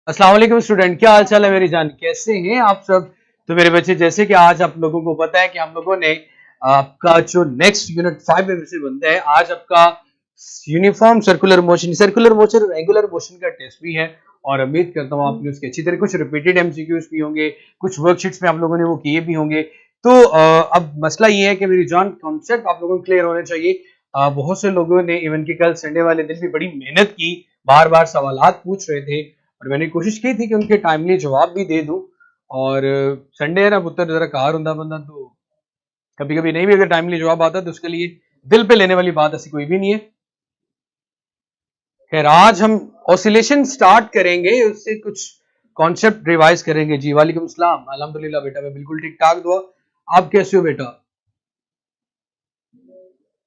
अस्सलाम वालेकुम स्टूडेंट, क्या हाल चाल है मेरी जान, कैसे हैं आप सब। तो मेरे बच्चे, जैसे कि आज आप लोगों को पता है कि हम लोगों ने आपका जो नेक्स्ट यूनिट 5 में से बनता है, आज आपका uniform circular motion regular motion का टेस्ट भी है। और उम्मीद करता हूँ आपने उसके अच्छी तरह कुछ रिपीटेड एमसीक्यूज भी होंगे, कुछ वर्कशीट्स में आप लोगों ने वो किए भी होंगे। तो अब मसला ये है कि मेरी जान, कॉन्सेप्ट आप लोगों को क्लियर होने चाहिए। बहुत से लोगों ने इवन कि कल संडे वाले दिन भी बड़ी मेहनत की, बार बार सवालात पूछ रहे थे और मैंने कोशिश की थी कि उनके टाइमली जवाब भी दे दूं। और संडे है ना पुत्र, जरा कार होंदा बंदा, तो कभी कभी नहीं भी अगर टाइमली जवाब आता तो उसके लिए दिल पे लेने वाली बात ऐसी कोई भी नहीं है। खैर, आज हम ऑसिलेशन स्टार्ट करेंगे, उससे कुछ कॉन्सेप्ट रिवाइज करेंगे। जी वालेकुम सलाम, अल्हम्दुलिल्लाह बेटा, मैं बिल्कुल ठीक ठाक। दुआ, आप कैसे हो बेटा?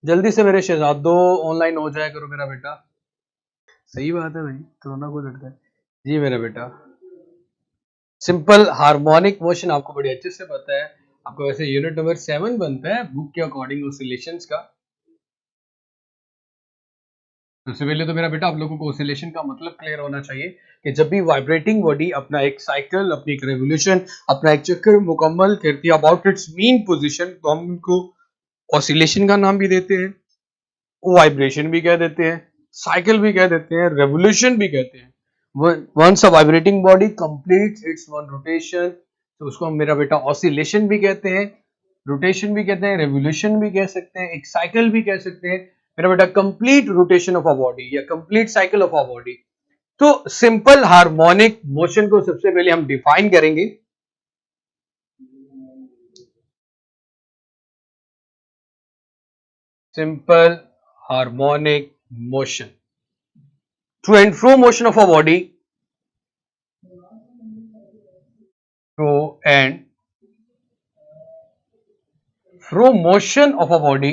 जल्दी से मेरे शहजादो ऑनलाइन हो जाया करो मेरा बेटा। सही बात है भाई, कोरोना को लड़ता है। जी मेरा बेटा, सिंपल हार्मोनिक मोशन आपको बड़े अच्छे से पता है। आपको वैसे यूनिट नंबर 7 बनता है बुक के अकॉर्डिंग ऑसिलेशंस का। सबसे पहले तो मेरा बेटा आप लोगों को ऑसिलेशन का मतलब क्लियर होना चाहिए कि जब भी वाइब्रेटिंग बॉडी अपना एक साइकिल, अपनी एक रेवोल्यूशन, अपना एक चक्कर मुकम्मल करती है अबाउट इट्स मीन पोजीशन, तो हम उनको ऑसिलेशन का नाम भी देते हैं, वाइब्रेशन भी कह देते हैं, साइकिल भी कह देते हैं, रेवोल्यूशन भी कहते हैं। Once a vibrating body completes its one rotation, तो उसको हम मेरा बेटा ऑसिलेशन भी कहते हैं, रोटेशन भी कहते हैं, रेवोल्यूशन भी कह सकते हैं, एक साइकिल भी कह सकते हैं। मेरा बेटा complete rotation of a body या complete cycle of a body. तो सिंपल हार्मोनिक मोशन को सबसे पहले हम डिफाइन करेंगे। Simple harmonic motion, to and fro motion of a body, to and fro motion of a body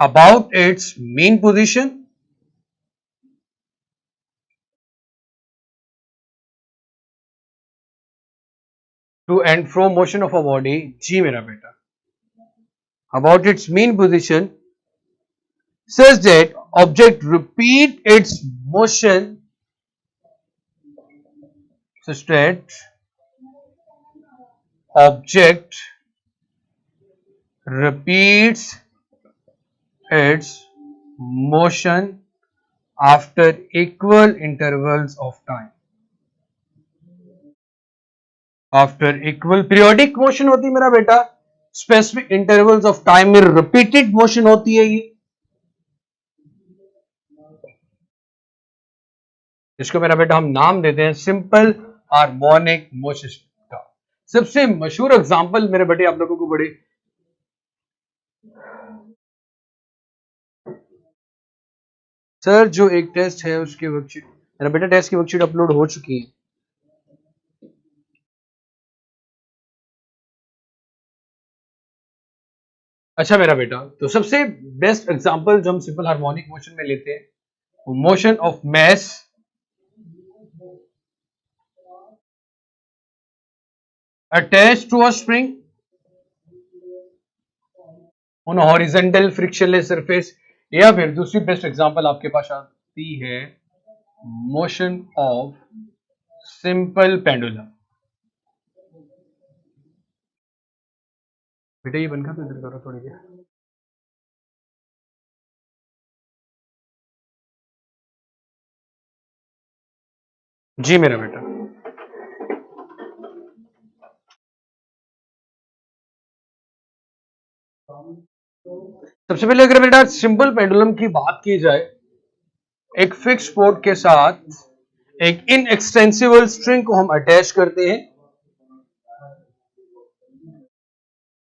about its mean position, to and fro motion of a body, जी मेरा बेटा, about its mean position such that object repeat its motion, such that object repeats its motion after equal intervals of time, after equal periodic motion होती है मेरा बेटा, specific intervals of time में repeated motion होती है ये, इसको मेरा बेटा हम नाम देते हैं सिंपल हार्मोनिक मोशन का। सबसे मशहूर एग्जांपल मेरे बेटे आप लोगों को बड़े, सर जो एक टेस्ट है उसकी वर्कशीट, मेरा बेटा टेस्ट की वर्कशीट अपलोड हो चुकी है। अच्छा मेरा बेटा, तो सबसे बेस्ट एग्जांपल जो हम सिंपल हार्मोनिक मोशन में लेते हैं वो motion of mass attach to a spring on horizontal frictionless surface, या फिर दूसरी बेस्ट एग्जांपल आपके पास आती है मोशन ऑफ सिंपल पेंडुलम। बेटा ये बनकर तो इधर करो थोड़ी देर। जी मेरा बेटा, सबसे पहले अगर बेटा सिंपल पेंडुलम की बात की जाए, एक फिक्स पोर्ट के साथ एक इनएक्सटेंसिबल स्ट्रिंग को हम अटैच करते हैं।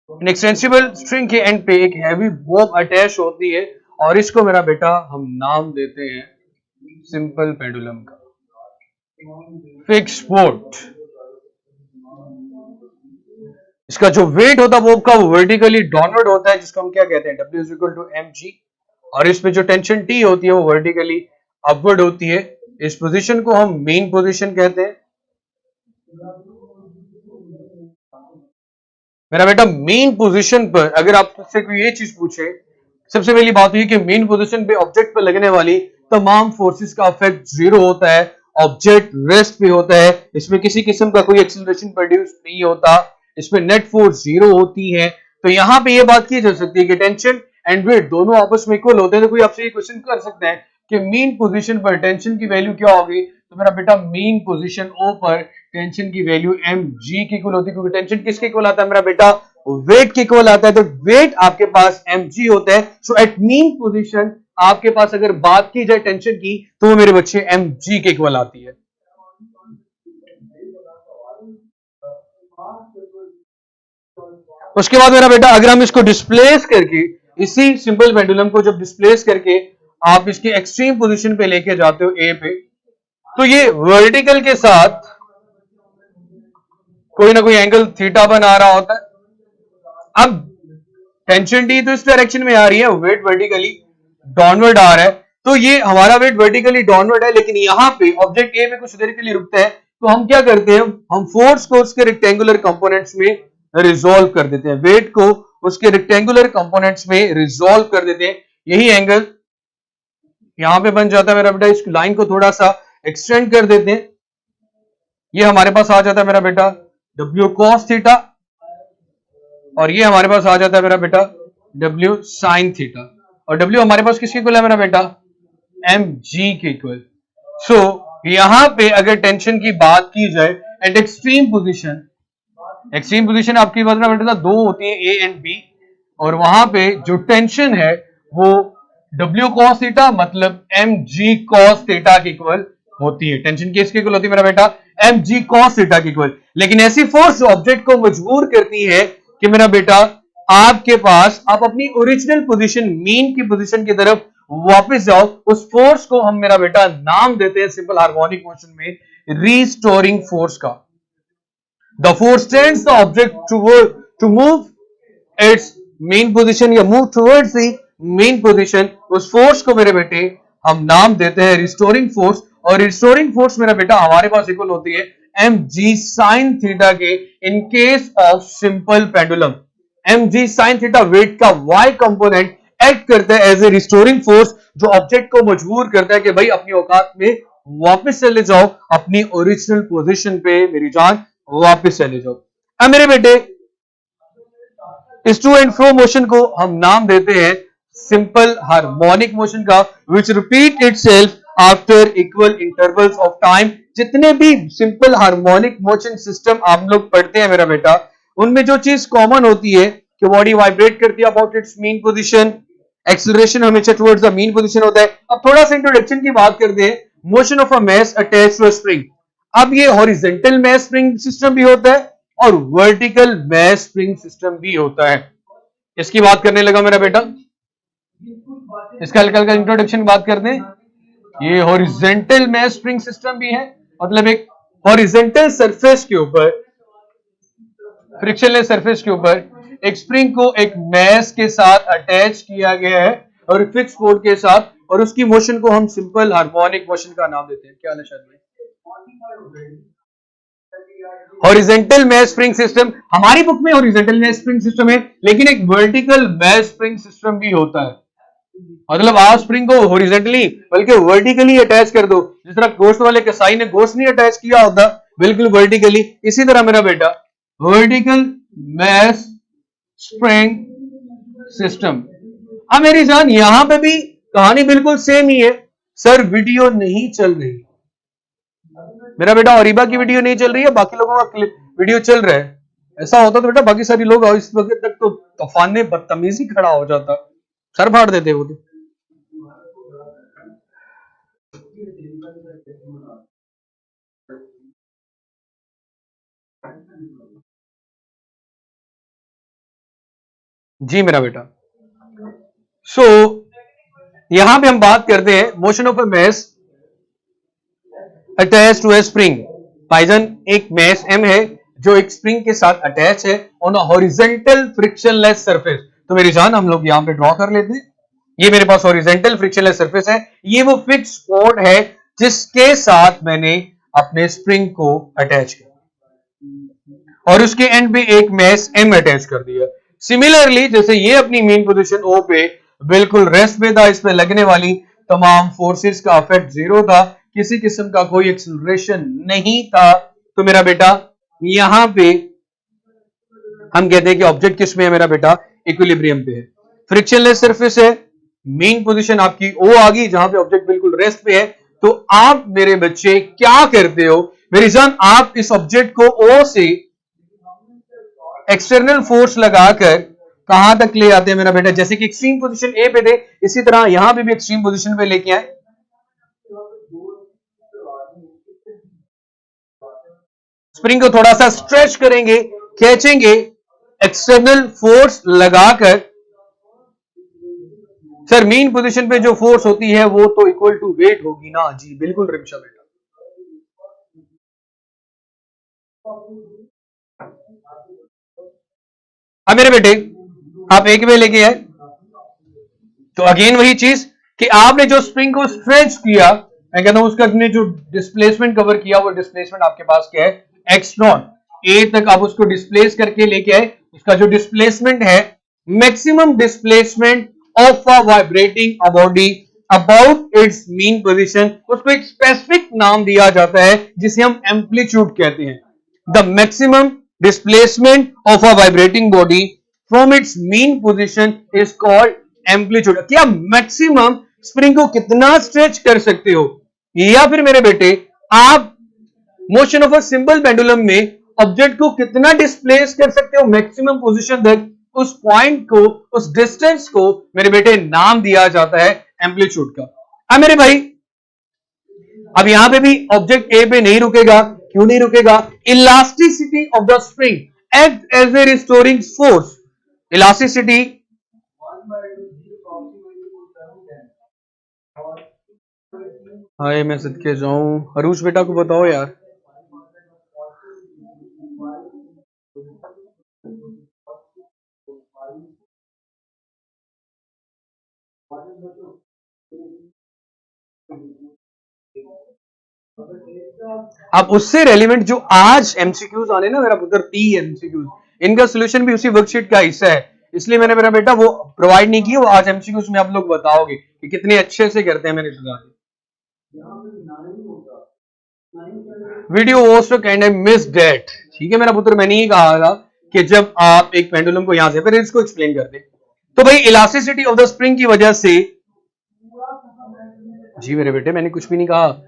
इनएक्सटेंसिबल स्ट्रिंग के एंड पे एक हैवी बोब अटैच होती है और इसको मेरा बेटा हम नाम देते हैं सिंपल पेंडुलम का फिक्स पोर्ट। इसका जो वेट होता है बोब का, वो वर्टिकली डाउनवर्ड होता है, जिसको हम क्या कहते हैं, W is equal to mg। और इसमें जो टेंशन T होती है वो वर्टिकली अपवर्ड होती है। इस पोजीशन को हम मेन पोजीशन कहते हैं। मेरा बेटा मेन पोजीशन पर अगर आपसे कोई ये चीज पूछे, सबसे पहली बात हुई कि मेन पोजीशन पे ऑब्जेक्ट पर लगने वाली तमाम फोर्सेस का इफेक्ट जीरो होता है, ऑब्जेक्ट रेस्ट पे होता है, इसमें किसी किस्म का कोई एक्सीलरेशन प्रोड्यूस नहीं होता, इसमें नेट फोर्स जीरो होती है। तो यहाँ पे ये बात की जा सकती है कि टेंशन एंड वेट दोनों आपस में इक्वल होते हैं। तो कोई आपसे ये क्वेश्चन कर सकता है कि मीन पोजीशन पर टेंशन की वैल्यू क्या होगी, तो मेरा बेटा मीन पोजीशन ओ पर टेंशन की वैल्यू mg की इक्वल होती है, क्योंकि टेंशन किसके इक्वल आता है मेरा बेटा, वेट के इक्वल आता है। तो वेट आपके पास mg होता है। सो एट मीन पोजीशन आपके पास अगर बात की जाए टेंशन की, तो वो मेरे बच्चे mg के इक्वल आती है। उसके बाद मेरा बेटा अगर हम इसको डिस्प्लेस करके, इसी सिंपल पेंडुलम को जब डिस्प्लेस करके आप इसके एक्सट्रीम पोजीशन पे लेके जाते हो ए पे, तो ये वर्टिकल के साथ कोई ना कोई एंगल थीटा बना रहा होता है। अब टेंशन डी तो इस डायरेक्शन में आ रही है, वेट वर्टिकली डाउनवर्ड आ रहा है, तो ये हमारा वेट वर्टिकली डाउनवर्ड है, लेकिन यहां पे ऑब्जेक्ट ए में कुछ देर के लिए रुकता है। तो हम क्या करते हैं, हम फोर्स को उसके रेक्टेंगुलर कंपोनेंट्स में रिजॉल्व कर देते हैं, वेट को उसके रेक्टेंगुलर कंपोनेंट्स में रिजॉल्व कर देते हैं। यही एंगल यहां पे बन जाता है मेरा बेटा। इस लाइन को थोड़ा सा एक्सटेंड कर देते हैं, ये हमारे पास आ जाता है मेरा बेटा W cos थीटा, और ये हमारे पास आ जाता है मेरा बेटा W sin थीटा, और W हमारे पास किसके इक्वल है मेरा बेटा, mg के इक्वल। सो यहां पे अगर टेंशन की बात की जाए eight extreme position, extreme position आपकी बात ना बेटा दो होती है A एंड B, और वहां पे जो टेंशन है वो W cos थीटा मतलब mg cos थीटा के इक्वल होती है। टेंशन किसके इक्वल होती है मेरा बेटा, mg cos थीटा के इक्वल। लेकिन ऐसी फोर्स जो ऑब्जेक्ट को मजबूर करती है कि मेरा बेटा आपके पास आप अपनी ओरिजिनल पोजीशन मीन की पोजीशन की तरफ वापस जाओ, उस फोर्स को हम मेरा बेटा नाम देते हैं सिंपल हार्मोनिक मोशन में रीस्टोरिंग फोर्स का। The force tends the object to move its mean position या move towards the mean position, उस फोर्स को मेरे बेटे हम नाम देते हैं रिस्टोरिंग फोर्स। और रिस्टोरिंग फोर्स मेरा बेटा हमारे पास इक्वल होती है mg sin थीटा के in case of simple pendulum. mg sin theta weight का y कंपोनेंट एक्ट करता है एज ए रिस्टोरिंग फोर्स, जो ऑब्जेक्ट को मजबूर करता है कि भाई अपनी औकात में वापस चले जाओ, अपनी ओरिजिनल पोजीशन पे मेरी जान वापस चले जाओ। अब मेरे बेटे इस टू एंड फ्रो मोशन को हम नाम देते हैं सिंपल हार्मोनिक मोशन का, which repeat itself after equal intervals of time. जितने भी सिंपल हार्मोनिक मोशन सिस्टम आप लोग पढ़ते हैं मेरा बेटा, उनमें जो चीज कॉमन होती है कि बॉडी वाइब्रेट करती है about it's mean position, acceleration हमेशा टुवर्ड्स द मीन पोजीशन होता है। अब थोड़ा सा इंट्रोडक्शन की बात करते हैं, motion of a mass attached to a spring. अब ये हॉरिजॉन्टल मास स्प्रिंग सिस्टम भी होता है और वर्टिकल मास स्प्रिंग सिस्टम भी होता है। इसकी बात करने लगा मेरा बेटा, इसका हल्का हल्का इंट्रोडक्शन बात करते हैं। ये हॉरिजॉन्टल मास स्प्रिंग सिस्टम भी है, मतलब एक हॉरिजॉन्टल सरफेस के ऊपर, फ्रिक्शनलेस सरफेस के ऊपर एक स्प्रिंग को एक मास के साथ अटैच किया गया है और फिक्स फोर्स के साथ, और उसकी मोशन को हम सिंपल हार्मोनिक मोशन का नाम देते हैं। क्या है शायद हॉरिजॉन्टल मास स्प्रिंग सिस्टम, हमारी बुक में हॉरिजॉन्टल मास स्प्रिंग सिस्टम है, लेकिन एक वर्टिकल मास स्प्रिंग सिस्टम भी होता है। मतलब आप स्प्रिंग को हॉरिजॉन्टली बल्कि वर्टिकली अटैच कर दो, जिस तरह गोश्त वाले कसाई ने गोश्त नहीं अटैच किया होता बिल्कुल वर्टिकली, इसी तरह मेरा बेटा वर्टिकल मास स्प्रिंग सिस्टम। अब मेरी जान यहां पे भी कहानी बिल्कुल सेम ही है। सर वीडियो नहीं चल रही मेरा बेटा, और की वीडियो नहीं चल रही है, बाकी लोगों का वीडियो चल रहा है। ऐसा होता तो बेटा बाकी सारे लोग इस वक्त तक तो तूफान में बदतमीजी खड़ा हो जाता, सर फाड़ देते वो तो। जी मेरा बेटा, सो यहां पे हम बात करते हैं motion of a mass attach to a spring. भाईजान एक मास m है जो एक स्प्रिंग के साथ अटैच है on a horizontal frictionless surface. तो मेरी जान हम लोग यहां पे ड्रॉ कर लेते हैं, ये मेरे पास हॉरिजॉन्टल फ्रिक्शनलेस सरफेस है, ये वो फिक्स पॉइंट है जिसके साथ मैंने अपने स्प्रिंग को अटैच किया और उसके एंड पे एक मास m अटैच कर दिया। सिमिलरली जैसे ये अपनी मेन पोजीशन O पे बिल्कुल रेस्ट पे था, इस पे लगने वाली तमाम फोर्सेस का इफेक्ट जीरो था, किसी किस्म का कोई एक्सेलरेशन नहीं था। तो मेरा बेटा यहां पे हम कहते हैं कि ऑब्जेक्ट किस में है मेरा बेटा, इक्विलिब्रियम पे है। फ्रिक्शनलेस सरफेस है, मेन पोजीशन आपकी ओ आ गई जहां पे ऑब्जेक्ट बिल्कुल रेस्ट पे है। तो आप मेरे बच्चे क्या करते हो मेरी जान, आप इस ऑब्जेक्ट को ओ से एक्सटर्नल फोर्स लगाकर कहां तक ले आते हैं मेरा बेटा, जैसे कि एक्सट्रीम पोजीशन ए पे थे, इसी तरह यहां पे भी एक्सट्रीम पोजीशन पे लेके आए। स्प्रिंग को थोड़ा सा स्ट्रेच करेंगे, खींचेंगे, एक्सटर्नल फोर्स लगाकर। सर मेन पोजीशन पे जो फोर्स होती है वो तो इक्वल टू वेट होगी ना। जी बिल्कुल रिमशा बेटा। अब मेरे बेटे आप एक में लेके आए तो अगेन वही चीज कि आपने जो स्प्रिंग को स्ट्रेच किया, मैं कहता हूं उसका जो डिस्प्लेसमेंट कवर किया वो डिस्प्लेसमेंट आपके पास क्या है, एक्स नॉट। ए तक आप उसको डिस्प्लेस करके लेके आए, उसका जो डिस्प्लेसमेंट है, maximum displacement of a vibrating a body about it's mean position, उसको एक स्पेसिफिक नाम दिया जाता है जिसे हम एम्पलीट्यूड कहते हैं। The maximum displacement of a vibrating body from its mean position is called amplitude. क्या मैक्सिमम स्प्रिंग को कितना स्ट्रेच कर सकते हो, या फिर मेरे बेटे आप motion of a simple pendulum में ऑब्जेक्ट को कितना डिस्प्लेस कर सकते हो मैक्सिमम पोजीशन तक, उस पॉइंट को, उस डिस्टेंस को मेरे बेटे नाम दिया जाता है एम्पलीट्यूड का। अब मेरे भाई अब यहां पे भी ऑब्जेक्ट ए पे नहीं रुकेगा, क्यों नहीं रुकेगा, elasticity of the spring act as a restoring force. Elasticity हाय मैं सदके जाऊं, हरूष बेटा को बताओ यार। अब उससे रेलिवेंट जो आज एमसीक्यूज आने ना मेरा पुत्र, 30 एमसीक्यूज, इनका सोल्यूशन भी उसी वर्कशीट का हिस्सा है, इसलिए मैंने मेरा बेटा वो प्रोवाइड नहीं किया। वो आज एमसीक्यूज में आप लोग बताओगे कि कितने अच्छे से करते हैं मेरे सुधार। वीडियो होस्ट कैंड आई मिस डेट, ठीक है मेरा पुत्र, मैंने ही कहा था कि जब आप एक पेंडुलम को यहां से, फिर इसको एक्सप्लेन करते। तो भाई इलास्टिसिटी ऑफ द स्प्रिंग की वजह से, जी मेरे बेटे मैंने कुछ भी नहीं कहा,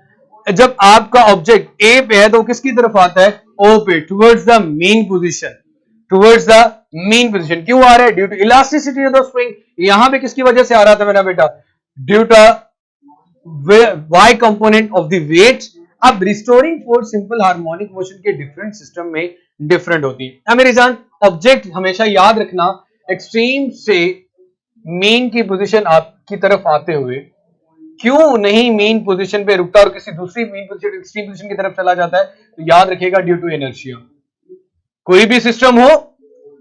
जब आपका ऑब्जेक्ट ए पे है तो किसकी तरफ आता है, ओ पे, towards the mean position, towards the mean position. क्यों आ रहा है, due to elasticity of the spring. यहां पे किसकी वजह से आ रहा था मेरा बेटा, due to y component of the weight. अब restoring force simple harmonic motion के डिफरेंट सिस्टम में डिफरेंट होती है। अब मेरी जान ऑब्जेक्ट हमेशा याद रखना, एक्सट्रीम से मेन की पोजीशन आपकी तरफ आते हुए क्यों नहीं मेन पोजीशन पे रुकता और किसी दूसरी मेन पोजीशन, एक्सट्रीम पोजीशन की तरफ चला जाता है, तो याद रखिएगा ड्यू टू इनर्शिया। कोई भी सिस्टम हो,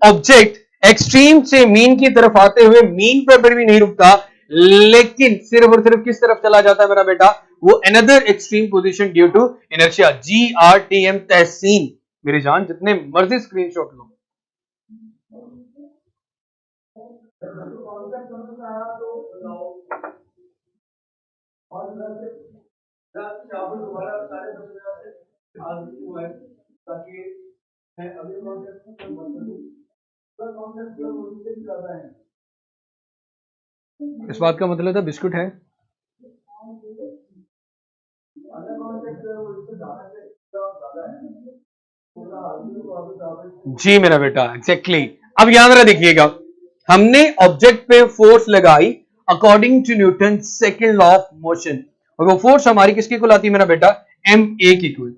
ऑब्जेक्ट एक्सट्रीम से मीन की तरफ आते हुए मीन पर भी नहीं रुकता, लेकिन सिर्फ और सिर्फ किस तरफ चला जाता है मेरा बेटा, वो another extreme position due to inertia. GRTM Tahseen मेरी जान, जितने मर्जी स्क्रीनशॉट लो। इस बात का मतलब था बिस्कुट है। जी मेरा बेटा एग्जैक्टली। अब याद रहा देखिएगा, हमने ऑब्जेक्ट पे फोर्स लगाई according to Newton second law of motion, और वो फोर्स हमारी किसकी इक्वल आती है मेरा बेटा, ma की इक्वल।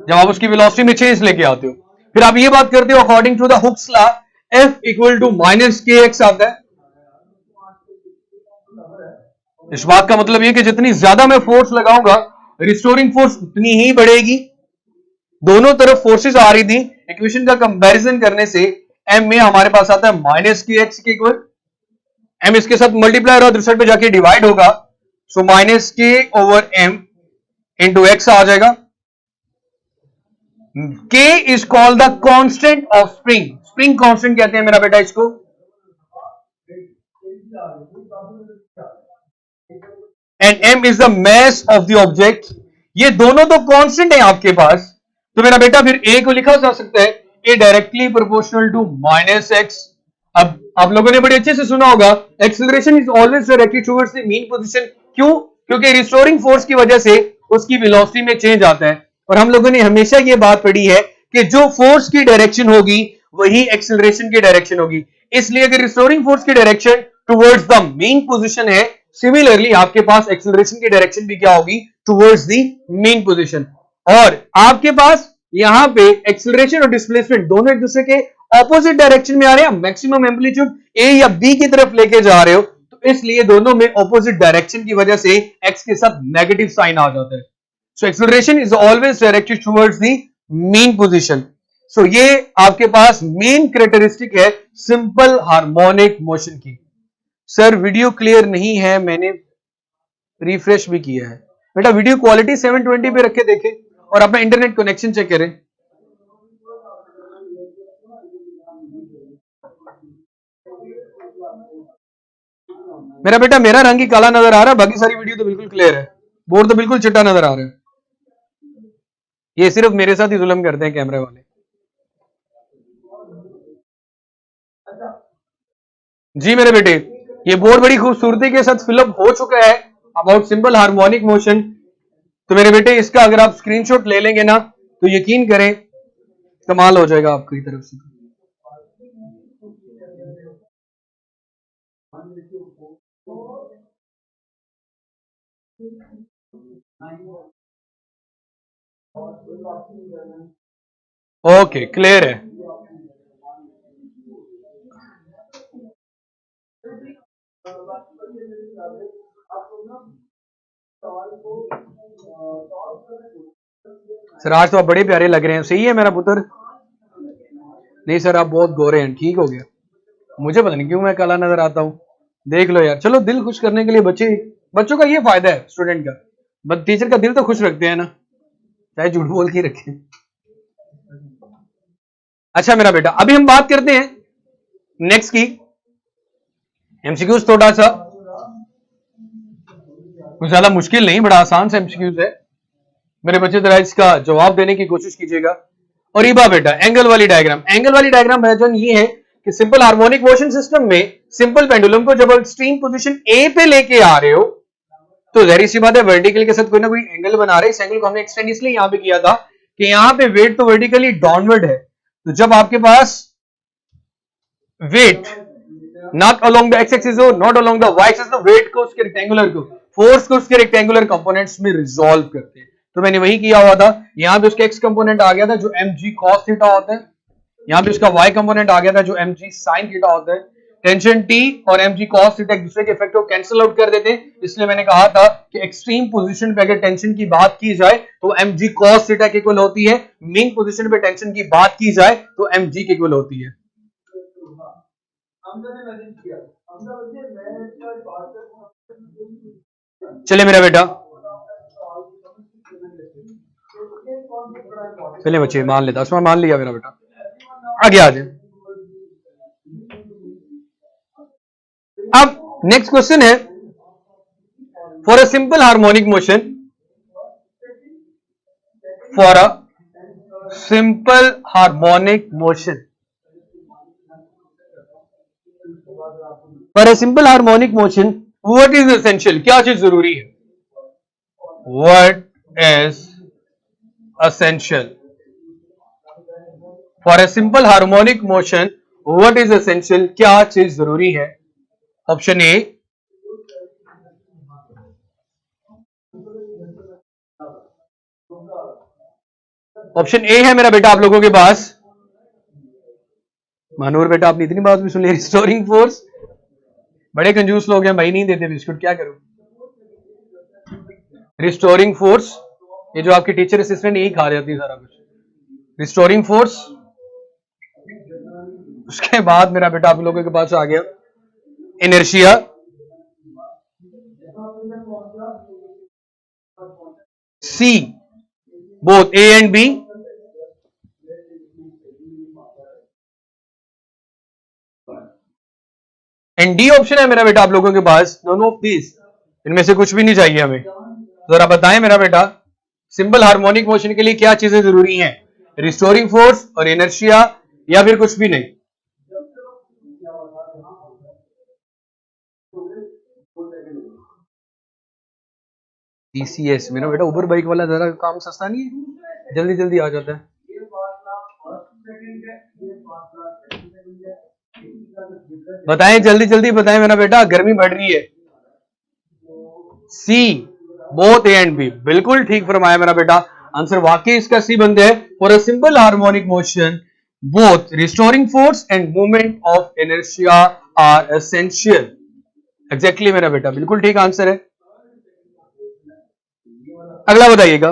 जब आप उसकी वेलोसिटी में चेंज लेके आते हो, फिर आप ये बात करते हो according to the Hooke's law F equal to minus kx आता है। इस बात का मतलब ये कि जितनी ज्यादा मैं फोर्स लगाऊंगा रिस्टोरिंग फोर्स उतनी ही बढ़ेगी। दोनों तरफ फोर्सेस आ रही थी, इक्वेशन का कंपैरिजन करने से m में हमारे पास आता है माइनस kx के इक्वल, m इसके साथ मल्टीप्लाई और दूसरे पे जाके डिवाइड होगा, so minus k over m into x आ जाएगा। k is called the constant of spring, spring constant कहते हैं मेरा बेटा इसको। And m is the mass of the object. ये दोनों तो कांस्टेंट है आपके पास, तो मेरा बेटा फिर a को लिखा जा सकता है a directly proportional to -x। अब आप लोगों ने बड़े अच्छे से सुना होगा, acceleration is always directed towards the mean position. क्यों? क्योंकि रिस्टोरिंग फोर्स की वजह से उसकी वेलोसिटी में चेंज आता है, और हम लोगों ने हमेशा ये बात पढ़ी है कि जो फोर्स की डायरेक्शन होगी वही एक्सेलरेशन की डायरेक्शन होगी। इसलिए अगर रिस्टोरिंग फोर्स की direction towards the mean position है, सिमिलरली आपके पास एक्सेलरेशन की डायरेक्शन भी क्या होगी? Towards the mean position. और आपके पास यहां पे एक्सेलरेशन और डिस्प्लेसमेंट दोनों एक दूसरे के ऑपोजिट डायरेक्शन में आ रहे हैं। मैक्सिमम एम्पलीट्यूड ए या बी की तरफ लेके जा रहे हो, तो इसलिए दोनों में ऑपोजिट डायरेक्शन की वजह से एक्स के साथ नेगेटिव साइन आ जाता है। So acceleration is always directed towards the mean position. सो ये आपके पास मेन कैरेक्टरिस्टिक है सिंपल हार्मोनिक मोशन की। सर वीडियो क्लियर नहीं है, मैंने रिफ्रेश भी किया है। बेटा वीडियो क्वालिटी 720 पे रखे देखें और अपना इंटरनेट कनेक्शन चेक करें। मेरा बेटा मेरा रंग ही काला नजर आ रहा है, बाकी सारी वीडियो तो बिल्कुल क्लियर है, बोर्ड तो बिल्कुल चिट्टा नजर आ रहा है। ये सिर्फ मेरे साथ ही जुल्म करते हैं कैमरे वाले। जी मेरे बेटे, ये बोर्ड बड़ी खूबसूरती के साथ फिलअप हो चुका है अबाउट सिंपल हार्मोनिक मोशन। तो मेरे बेटे इसका अगर आप स्क्रीनशॉट ले लेंगे ना, तो यकीन करें कमाल हो जाएगा आपकी तरफ से। ओके क्लियर है। सर आज तो आप बड़े प्यारे लग रहे हैं, सही है मेरा पुत्र? नहीं सर आप बहुत गोरे हैं, ठीक हो गया। मुझे पता नहीं क्यों मैं काला नजर आता हूँ, देख लो यार। चलो दिल खुश करने के लिए बच्चों का ये फायदा है स्टूडेंट का, टीचर का दिल तो खुश रखते हैं ना, चाहे झूठ बोल के रखें। अच्छा मेरा बेटा अभी हम बात करते हैं नेक्स्ट की एमसीक्यूज। थोड़ा सा कुछ ज्यादा मुश्किल नहीं, बड़ा आसान सा एमसीक्यूज है। मेरे बच्चे जरा इसका जवाब देने की कोशिश कीजिएगा। और इबा बेटा एंगल वाली डायग्राम, एंगल वाली डायग्राम पहचान ये है कि सिंपल हार्मोनिक मोशन सिस्टम में सिंपल पेंडुलम को जब एक्सट्रीम पोजीशन ए पे लेके आ रहे हो, तो जाहिर सी बात है वर्टिकल के साथ कोई ना कोई एंगल बना रहे हैं। इस एंगल को हमने एक्सटेंड इसलिए यहां पे किया था कि यहां पे वेट तो वर्टिकली डाउनवर्ड है, तो जब आपके पास weight not along the x axis हो, not along the y axis, तो वेट को उसके रेक्टेंगुलर को, फोर्स को उसके रेक्टेंगुलर कंपोनेंट्स में रिजॉल्व करते हैं। तो मैंने वही किया हुआ था, यहां पे उसका एक्स कंपोनेंट आ गया था जो mg cos थीटा होता है, यहां पे उसका वाई कंपोनेंट आ गया था जो mg sin थीटा होता है। टेंशन T और mg cos थीटा एक दूसरे के इफेक्ट को कैंसिल आउट कर देते हैं, इसलिए मैंने कहा था कि एक्सट्रीम पोजीशन पे अगर टेंशन की बात की जाए तो mg cos थीटा के इक्वल होती है, मीन पोजीशन पे टेंशन की बात की जाए तो mg के इक्वल होती है। चलिए मेरा बेटा, चलिए बच्चे मान लेता, उसमें मान लिया मेरा बेटा, आगे आ जाए। अब नेक्स्ट क्वेश्चन है, for a simple harmonic motion, for a simple harmonic motion, for a simple harmonic motion what is essential, क्या चीज जरूरी है? What is essential for a simple harmonic motion, what is essential, क्या चीज जरूरी है? Option A option A है मेरा बेटा आप लोगों के पास। मानूर बेटा आपने इतनी बात भी सुन ली, रिस्टोरिंग फोर्स। बड़े कंजूस लोग हैं भाई, नहीं देते बिस्कुट, क्या करूं? रिस्टोरिंग फोर्स, ये जो आपकी टीचर असिस्टेंट यही खा जाती है सारा कुछ, रिस्टोरिंग फोर्स। उसके बाद मेरा बेटा आप लोगों के पास आ गया inertia, C both A and B, and D option है मेरा बेटा आप लोगों के पास नन ऑफ दिस। इनमें से कुछ भी नहीं चाहिए हमें। जरा बताएं मेरा बेटा, सिंपल हार्मोनिक मोशन के लिए क्या चीजें जरूरी हैं? रिस्टोरिंग फोर्स और इनर्शिया, या फिर कुछ भी नहीं? टीसीएस मेरा बेटा, उबर बाइक वाला जरा काम सस्ता नहीं है, जल्दी जल्दी आ जाता है। बताएं जल्दी जल्दी बताएं मेरा बेटा, गर्मी बढ़ रही है। सी, बोथ ए एंड बी, बिल्कुल ठीक फरमाया मेरा बेटा। आंसर वाकई इसका सी बनता है। For a simple harmonic motion both restoring force and movement of inertia are essential. Exactly मेरा बेटा, बिल्कुल ठीक आंसर है। अगला बताइएगा,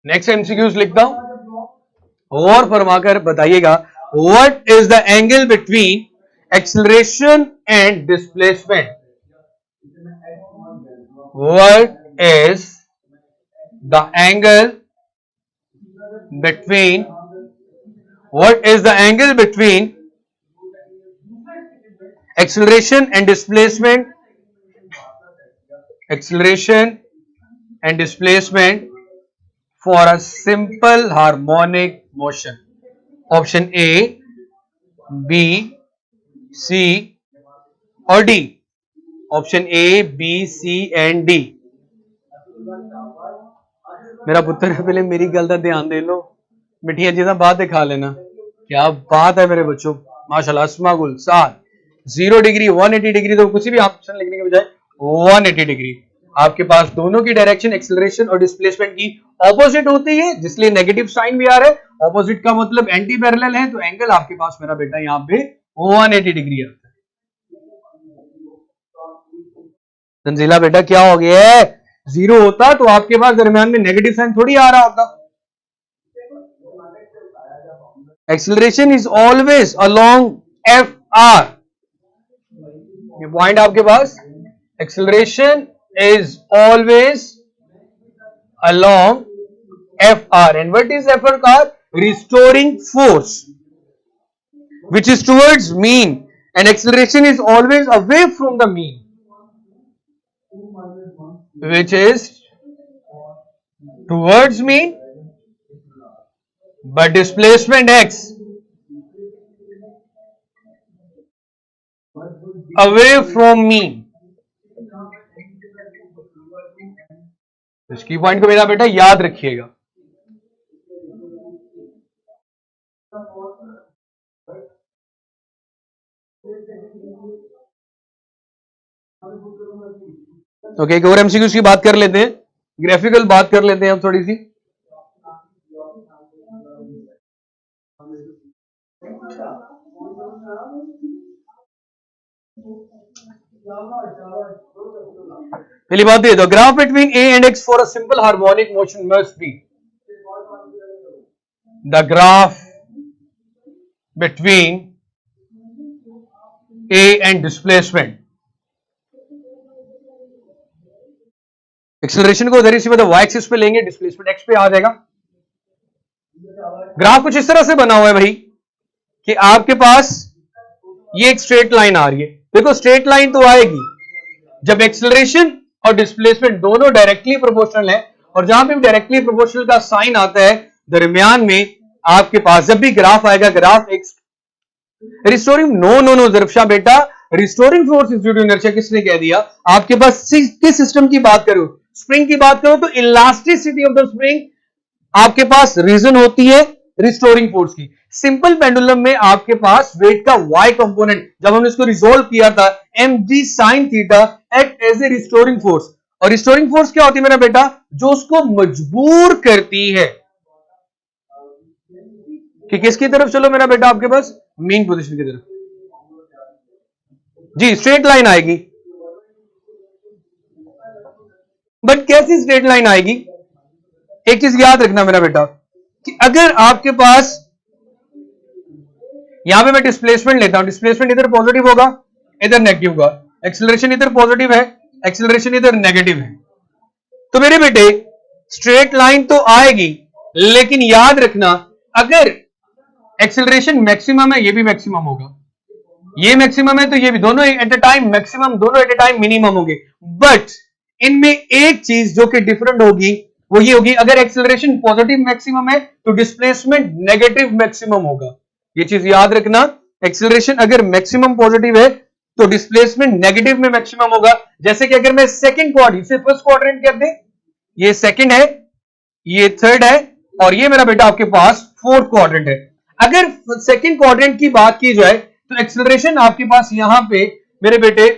नेक्स्ट एमसीक्यूज लिखता हूं और फरमाकर बताइएगा, what is the angle between acceleration and displacement? What is the angle between acceleration and displacement for a simple harmonic motion? Option A, B, C और D? Option A, B, C and D। मेरा पुत्र पहले मेरी गल का ध्यान दे लो, मिठिया चीजा बाद दिखा लेना। क्या बात है मेरे बच्चों, माशाल्लाह। अस्मा गुल 0 डिग्री 180 डिग्री, तो कुछ भी ऑप्शन लिखने के बजाय 180 डिग्री। आपके पास दोनों की डायरेक्शन एक्सेलरेशन और डिस्प्लेसमेंट की ऑपोजिट होती है, जिसलिए नेगेटिव साइन भी आ रहा है। ऑपोजिट का मतलब एंटी पैरेलल है, तो एंगल आपके पास मेरा बेटा यहाँ पे 180 डिग्री आता है। तंजीला बेटा क्या हो गया है? 0 होता तो आपके पास दरमियान में नेगेटिव साइन थोड़ी आ रहा होता। Acceleration is always along F R, ये पॉइंट आपके पास। Acceleration is always along FR, and what is FR? Restoring force, which is towards mean, and acceleration is always away from the mean, which is towards mean, but displacement x away from mean। इस की point को मेरा बेटा याद रखिएगा। Okay, एक और MCQs की बात कर लेते हैं, ग्राफिकल बात कर लेते हैं अब थोड़ी सी। पहली बात ये, the graph between a and x for a simple harmonic motion must be, the graph between a and displacement. Acceleration को उधर ही सीधा वाई एक्सिस पे लेंगे, डिस्प्लेसमेंट एक्स पे आ जाएगा। ग्राफ कुछ इस तरह से बना हुआ है भाई कि आपके पास ये एक स्ट्रेट लाइन आ रही है। देखो स्ट्रेट लाइन तो आएगी जब एक्सेलरेशन और डिस्प्लेसमेंट दोनों डायरेक्टली प्रोपोर्शनल है, और जहां पे डायरेक्टली प्रोपोर्शनल का साइन आता है दरमियान में आपके पास जब भी ग्राफ आएगा, ग्राफ एक रिस्टोरिंग नो जरफशाह बेटा, restoring force is due to inertia किसने कह दिया? आपके पास किस सिस्टम की बात करो, स्प्रिंग की बात करो तो इलास्टिसिटी ऑफ द स्प्रिंग आपके पास रीजन होती है रिस्टोरिंग फोर्स की। सिंपल पेंडुलम में आपके पास वेट का y कंपोनेंट, जब हमने इसको रिजोल्व किया था, mg sin थीटा act as a restoring force. और रिस्टोरिंग फोर्स क्या होती है मेरा बेटा? जो उसको मजबूर करती है कि किसकी तरफ चलो मेरा बेटा, आपके पास मेन पोजीशन की तरफ। जी स्ट्रेट लाइन आएगी, बट कैसी स्ट्रेट लाइन आएगी? एक चीज याद रखना मेरा बेटा कि अगर आपके पास यहां पे मैं डिस्प्लेसमेंट लेता हूं, डिस्प्लेसमेंट इधर पॉजिटिव होगा, इधर नेगेटिव होगा, एक्सेलरेशन इधर पॉजिटिव है, एक्सेलरेशन इधर नेगेटिव है, तो मेरे बेटे स्ट्रेट लाइन तो आएगी, लेकिन याद रखना अगर एक्सेलरेशन मैक्सिमम है, ये भी मैक्सिमम होगा, ये मैक्सिमम है तो ये भी, दोनों एट अ टाइम मैक्सिमम, दोनों एट अ टाइम मिनिमम होंगे। बट इनमें एक चीज जो कि डिफरेंट होगी वो ये होगी, अगर एक्सेलरेशन पॉजिटिव मैक्सिमम है तो डिस्प्लेसमेंट नेगेटिव मैक्सिमम होगा। ये चीज याद रखना, एक्सेलरेशन अगर मैक्सिमम पॉजिटिव है तो डिस्प्लेसमेंट नेगेटिव में मैक्सिमम होगा। जैसे कि अगर मैं सेकंड क्वाड्रेंट, इसे फर्स्ट क्वाड्रेंट कहते हैं, ये सेकंड है, ये थर्ड है, और ये मेरा बेटा आपके पास फोर्थ क्वाड्रेंट है। अगर सेकंड क्वाड्रेंट की बात की जाए तो एक्सेलरेशन आपके पास यहां पे मेरे बेटे,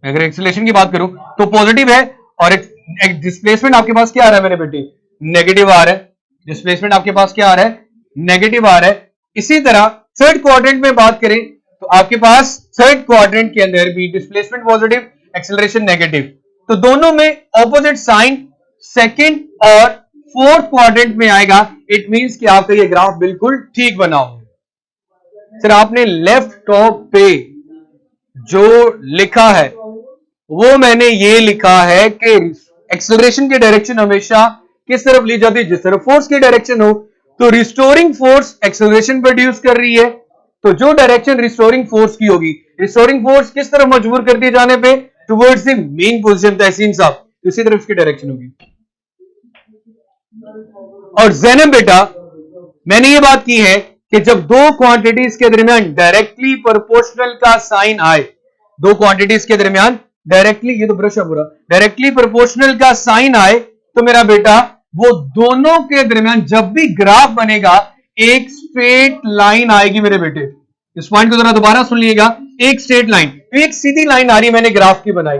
अगर एक्सेलरेशन की बात करूं तो पॉजिटिव है, और एक डिस्प्लेसमेंट आपके पास क्या आ रहा है मेरे बेटे, नेगेटिव आ रहा है। डिस्प्लेसमेंट आपके पास क्या आ रहा है, नेगेटिव आ रहा है। इसी तरह थर्ड क्वाड्रेंट में बात करें तो आपके पास थर्ड क्वाड्रेंट के अंदर भी डिस्प्लेसमेंट पॉजिटिव, एक्सेलरेशन नेगेटिव। तो दोनों में ऑपोजिट साइन सेकंड और फोर्थ क्वाड्रेंट में आएगा। इट मींस कि आपका ये ग्राफ बिल्कुल ठीक बना हो। सर आपने लेफ्ट टॉप पे जो लिखा है वो मैंने ये लिखा है कि एक्सेलरेशन की डायरेक्शन हमेशा किस तरफ ली जाती है, जिस तरफ फोर्स की डायरेक्शन हो। तो रिस्टोरिंग फोर्स एक्सेलरेशन प्रोड्यूस कर रही है, तो जो डायरेक्शन रिस्टोरिंग फोर्स की होगी, रिस्टोरिंग फोर्स किस तरफ मजबूर कर दिए जाने पे, टुवर्ड्स द मेन पोजीशन, तहसीन साहब, इसी तरफ इसकी डायरेक्शन होगी। और जैनब बेटा मैंने ये बात की है कि जब दो क्वांटिटीज के दरमियान डायरेक्टली प्रोपोर्शनल का साइन आए, दो क्वांटिटीज के दरमियान डायरेक्टली, ये तो ब्रश है पूरा, डायरेक्टली प्रोपोर्शनल का साइन आए तो मेरा बेटा वो दोनों के दरमियान जब भी ग्राफ बनेगा एक स्ट्रेट लाइन आएगी मेरे बेटे। इस पॉइंट को जरा दोबारा सुन लीजिएगा, एक स्ट्रेट लाइन, तो एक सीधी लाइन आ रही है, मैंने ग्राफ की बनाई।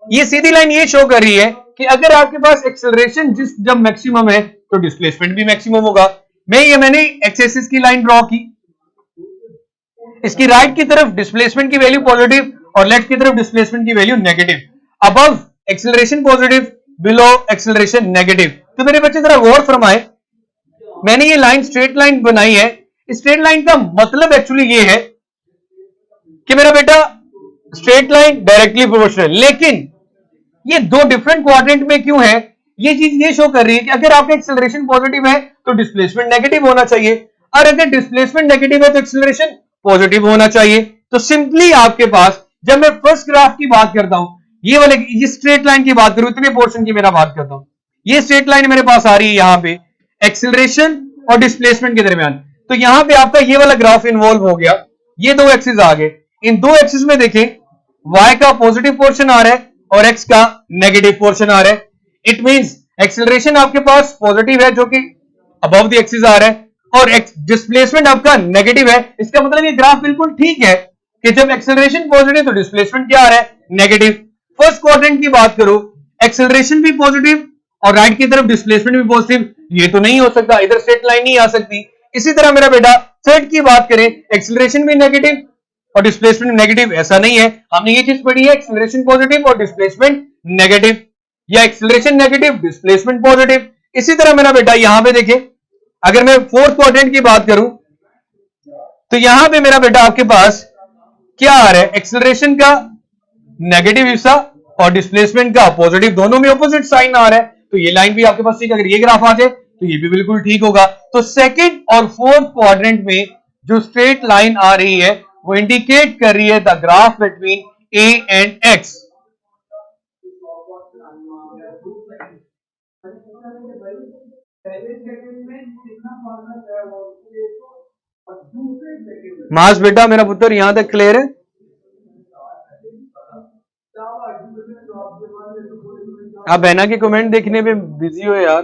ये सीधी लाइन ये शो कर रही है कि अगर आपके पास एक्सेलरेशन जब मैक्सिमम है तो डिस्प्लेसमेंट भी मैक्सिमम होगा। मैंने एक्स एक्सिस की लाइन ड्रॉ की, इसकी राइट की तरफ डिस्प्लेसमेंट की वैल्यू पॉजिटिव और लेफ्ट की तरफ डिस्प्लेसमेंट की value negative. Above acceleration positive, below acceleration negative. तो मेरे बच्चे जरा गौर फरमाए, मैंने ये लाइन स्ट्रेट लाइन बनाई है। स्ट्रेट लाइन का मतलब एक्चुअली ये है कि मेरा बेटा स्ट्रेट लाइन डायरेक्टली प्रोपोर्शनल, लेकिन ये दो डिफरेंट क्वाड्रेंट में क्यों है, ये चीज ये शो कर रही है कि अगर आपका एक्सेलरेशन पॉजिटिव है तो डिस्प्लेसमेंट नेगेटिव होना चाहिए, और अगर डिस्प्लेसमेंट नेगेटिव है तो एक्सेलरेशन पॉजिटिव होना चाहिए। तो सिंपली आपके पास, जब मैं फर्स्ट ग्राफ की बात करता हूं, ये वाले ये स्ट्रेट लाइन की बात करूं, इतने पोर्शन की मेरा बात करता हूं, ये स्ट्रेट लाइन मेरे पास आ रही है यहां पे एक्सेलरेशन और डिस्प्लेसमेंट के दरमियान। तो यहां पे आपका ये वाला ग्राफ इन्वॉल्व हो गया, ये दो एक्सिस आ गए। इन दो एक्सिस में देखें, y का पॉजिटिव पोर्शन आ रहा है और x का नेगेटिव पोर्शन आ रहा है। इट मींस एक्सेलरेशन आपके पास पॉजिटिव है जो कि अबव द एक्सिस आ रहा है, और डिस्प्लेसमेंट आपका नेगेटिव है। इसका मतलब ये ग्राफ बिल्कुल ठीक है कि जब एक्सेलरेशन पॉजिटिव तो डिस्प्लेसमेंट क्या आ रहा है, नेगेटिव। फर्स्ट क्वाड्रेंट की बात करो, एक्सेलरेशन भी पॉजिटिव और राइट की तरफ डिस्प्लेसमेंट भी पॉजिटिव, ये तो नहीं हो सकता, इधर स्ट्रेट लाइन नहीं आ सकती। इसी तरह मेरा बेटा थर्ड की बात करें, एक्सेलरेशन भी नेगेटिव और डिस्प्लेसमेंट नेगेटिव, ऐसा नहीं है। हमने ये चीज पढ़ी है, एक्सेलरेशन पॉजिटिव और डिस्प्लेसमेंट नेगेटिव, या एक्सेलरेशन नेगेटिव डिस्प्लेसमेंट पॉजिटिव। इसी तरह मेरा बेटा यहां पे देखें, अगर मैं फोर्थ क्वाड्रेंट की बात करूं तो यहां पे मेरा बेटा आपके पास क्या आ रहा है, एक्सेलरेशन का नेगेटिव हिस्सा और डिस्प्लेसमेंट का पॉजिटिव, दोनों में ऑपोजिट साइन आ रहा है। तो ये लाइन भी आपके पास ठीक है, अगर ये ग्राफ आ जाए तो ये भी बिल्कुल ठीक होगा। तो सेकंड और फोर्थ क्वाड्रेंट में जो स्ट्रेट लाइन आ रही है वो इंडिकेट कर रही है the graph between a and x. Mass बेटा मेरा पुत्र यहां तक क्लियर है? आप बहना के कमेंट देखने में बिजी हो यार,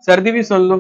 सर्दी भी सुन लो।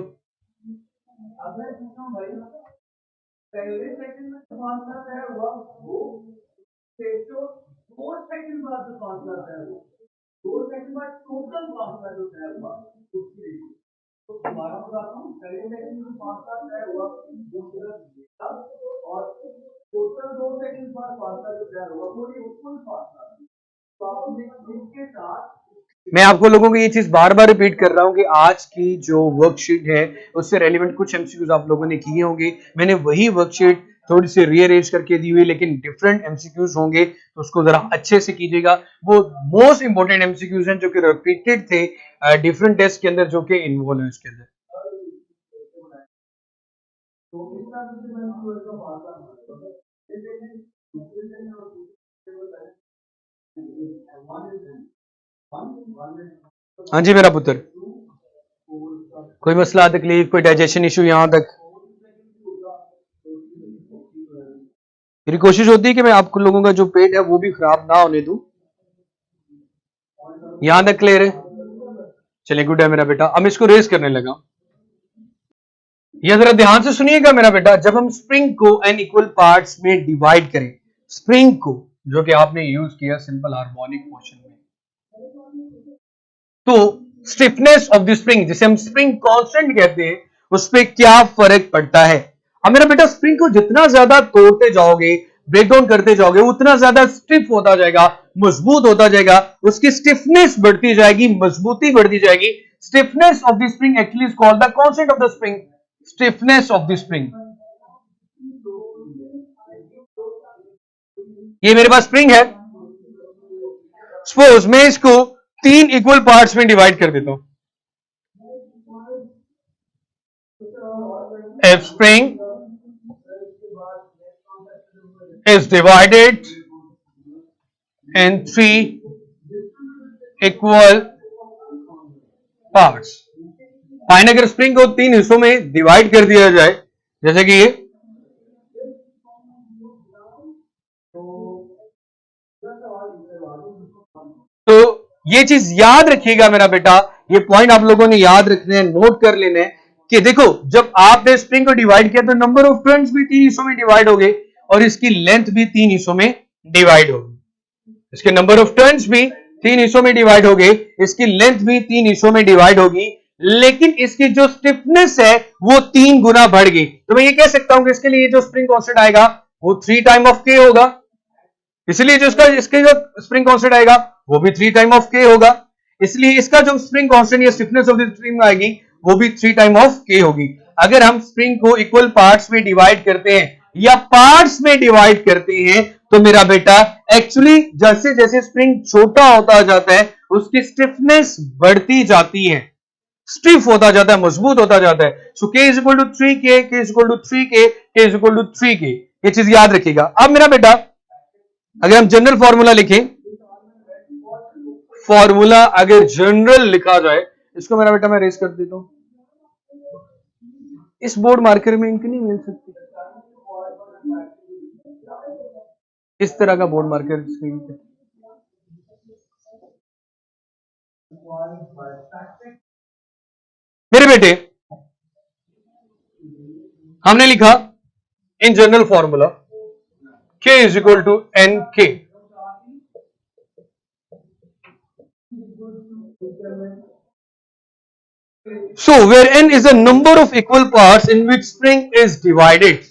मैं आपको लोगों को ये चीज बार बार रिपीट कर रहा हूं कि आज की जो वर्कशीट है उससे रेलिवेंट कुछ एमसीक्यूज आप लोगों ने किए होंगे। मैंने वही वर्कशीट थोड़ी सी रीअरेंज करके दी हुई, लेकिन डिफरेंट एमसीक्यूज होंगे तो उसको जरा अच्छे से कीजिएगा। वो मोस्ट इंपोर्टेंट एमसीक्यूज हैं जो कि रिपीटेड थे डिफरेंट टेस्ट के अंदर, जो कि इन्वॉल्व है इसके अंदर। हाँ जी मेरा पुत्र, कोई मसला तकलीफ कोई डाइजेशन इशू यहां तक? मेरी कोशिश होती है कि मैं आप लोगों का जो पेट है वो भी खराब ना होने दूं। यहां तक क्लियर है? चलिए गुड है मेरा बेटा। अब इसको रेस करने लगा। यह जरा ध्यान से सुनिएगा मेरा बेटा, जब हम स्प्रिंग को n इक्वल पार्ट्स में डिवाइड करें, स्प्रिंग को जो कि आपने यूज किया सिंपल हार्मोनिक मोशन में, तो स्टिफनेस ऑफ द स्प्रिंग, जिसे हम स्प्रिंग कांस्टेंट कहते हैं, उस पर क्या फर्क पड़ता है? अब मेरा बेटा स्प्रिंग को जितना ज्यादा तोड़ते जाओगे, ब्रेक डाउन करते जाओगे, उतना ज्यादा स्टिफ होता जाएगा, मजबूत होता जाएगा, उसकी स्टिफनेस बढ़ती जाएगी, मजबूती बढ़ती जाएगी। Stiffness of the spring actually is called the constant of the spring, stiffness of the spring. ये मेरे पास स्प्रिंग है, सपोज मैं इसको 3 इक्वल पार्ट्स में डिवाइड कर देता हूं। If spring is divided in 3 equal parts, fine अगर स्प्रिंग को 3 हिस्सों में डिवाइड कर दिया जाए, जैसे कि ये, तो ये चीज याद रखिएगा मेरा बेटा, ये पॉइंट आप लोगों ने याद रखने हैं, नोट कर लेने हैं कि देखो जब आपने स्प्रिंग को डिवाइड किया तो नंबर ऑफ टर्न्स भी 3 हिस्सों में डिवाइड हो गए और इसकी लेंथ भी 3 हिस्सों में डिवाइड होगी। इसके नंबर ऑफ टर्न्स भी 3 हिस्सों में डिवाइड हो गए, इसकी लेंथ भी 3 हिस्सों में डिवाइड होगी, लेकिन इसकी जो स्टिफनेस है वो 3 गुना बढ़ गई। तो मैं ये कह सकता हूं कि इसके लिए जो स्प्रिंग कांस्टेंट आएगा वो 3 टाइम ऑफ के होगा, इसलिए जो इसके जो स्प्रिंग कांस्टेंट आएगा वो भी 3 टाइम ऑफ के होगा, इसलिए इसका जो स्प्रिंग कांस्टेंट या स्टिफनेस ऑफ द स्प्रिंग आएगी वो भी 3 टाइम ऑफ के होगी। अगर हम स्प्रिंग को इक्वल पार्ट्स में डिवाइड करते हैं या पार्ट्स में डिवाइड करते हैं तो मेरा बेटा एक्चुअली जैसे जैसे स्प्रिंग छोटा होता जाता है उसकी स्टिफनेस बढ़ती जाती है, स्टिफ होता जाता है, मजबूत होता जाता है। So k is equal to 3k, k is equal to 3k, k is equal to 3k, ये चीज याद रखिएगा। अब मेरा बेटा अगर हम जनरल फॉर्मूला लिखें, फॉर्मूला अगर जनरल लिखा जाए, इसको मेरा बेटा मैं रेस कर देता हूं, इस बोर्ड मार्कर में इनकी नहीं मिल सकती, इस तरह का बोर्ड मार्कर स्क्रीन पे। मेरे बेटे हमने लिखा in general formula k is equal to n k, so where n is a number of equal parts in which spring is divided,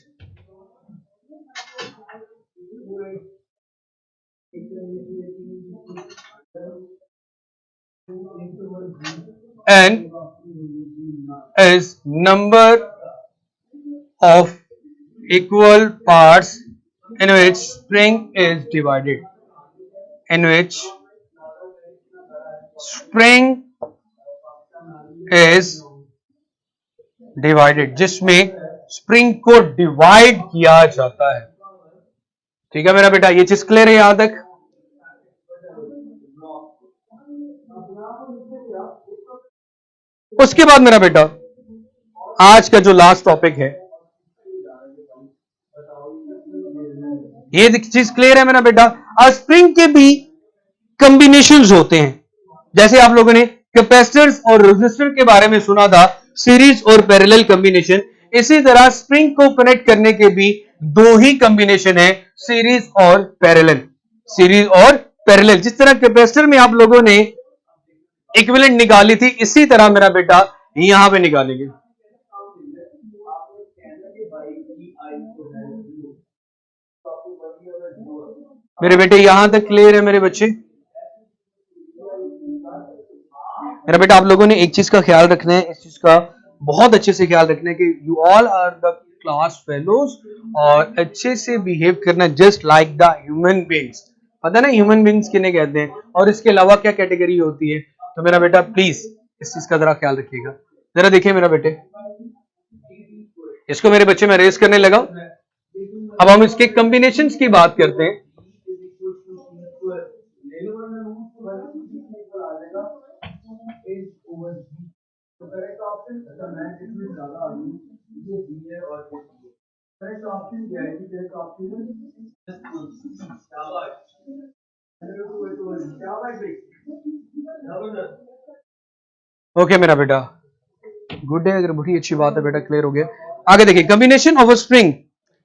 n is number of equal parts in which spring is divided, in which spring is divided, जिसमें spring को divide किया जाता है। ठीक है मेरा बेटा, ये चीज क्लियर है यहां तक? उसके बाद मेरा बेटा आज का जो लास्ट टॉपिक है, ये चीज क्लियर है मेरा बेटा? स्प्रिंग के भी कॉम्बिनेशंस होते हैं, जैसे आप लोगों ने कैपेसिटर्स और रेजिस्टर के बारे में सुना था, सीरीज और पैरेलल कॉम्बिनेशन, इसी तरह स्प्रिंग को कनेक्ट करने के भी 2 ही कॉम्बिनेशन है, सीरीज और पैरेलल, सीरीज और पैरेलल। जिस तरह कैपेसिटर में आप लोगों ने इक्विवेलेंट निकाली थी, इसी तरह मेरा बेटा यहां पे निकालेंगे। मेरे बेटे यहां तक क्लियर है मेरे बच्चे? मेरा बेटा आप लोगों ने एक चीज का ख्याल रखना है, इस चीज का बहुत अच्छे से ख्याल रखना है कि you all are the class fellows और अच्छे से बिहेव करना just like the human beings. पता ना ह्यूमन बीइंग्स किन्हें कहते हैं और इसके अलावा क्या कैटेगरी होती है, तो मेरा बेटा प्लीज इस चीज का जरा ख्याल रखिएगा। जरा देखिए मेरा बेटे, इसको मेरे बच्चे में रेस करने लगा। अब हम इसके कॉम्बिनेशंस की बात करते हैं। ओके मेरा बेटा, गुड डे, अगर बड़ी अच्छी बात है बेटा, क्लियर हो गया। आगे देखिए, combination of a spring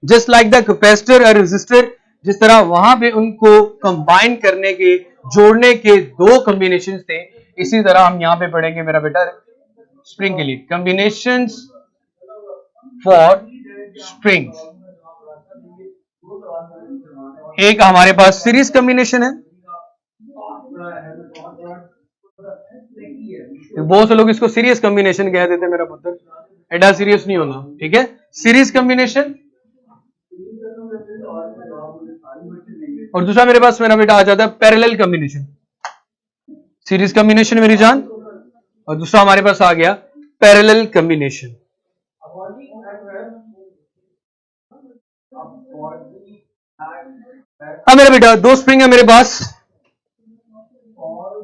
just like the capacitor और रेजिस्टर, जिस तरह वहां पे उनको कंबाइन करने के, जोड़ने के दो कॉम्बिनेशन थे, इसी तरह हम यहां पे पढ़ेंगे मेरा बेटा स्प्रिंग के लिए कॉम्बिनेशंस फॉर स्प्रिंग। एक हमारे पास सीरीज कॉम्बिनेशन है, बहुत से लोग इसको सीरीज कॉम्बिनेशन कह देते हैं मेरा पुत्र, एडा सीरियस नहीं होना, ठीक है। सीरीज कॉम्बिनेशन, और दूसरा मेरे पास मेरा बेटा आ जाता है पैरेलल कॉम्बिनेशन। सीरीज कॉम्बिनेशन मेरी जान, और दूसरा हमारे पास आ गया पैरेलल कॉम्बिनेशन। अब मेरा बेटा दो स्प्रिंग है मेरे पास,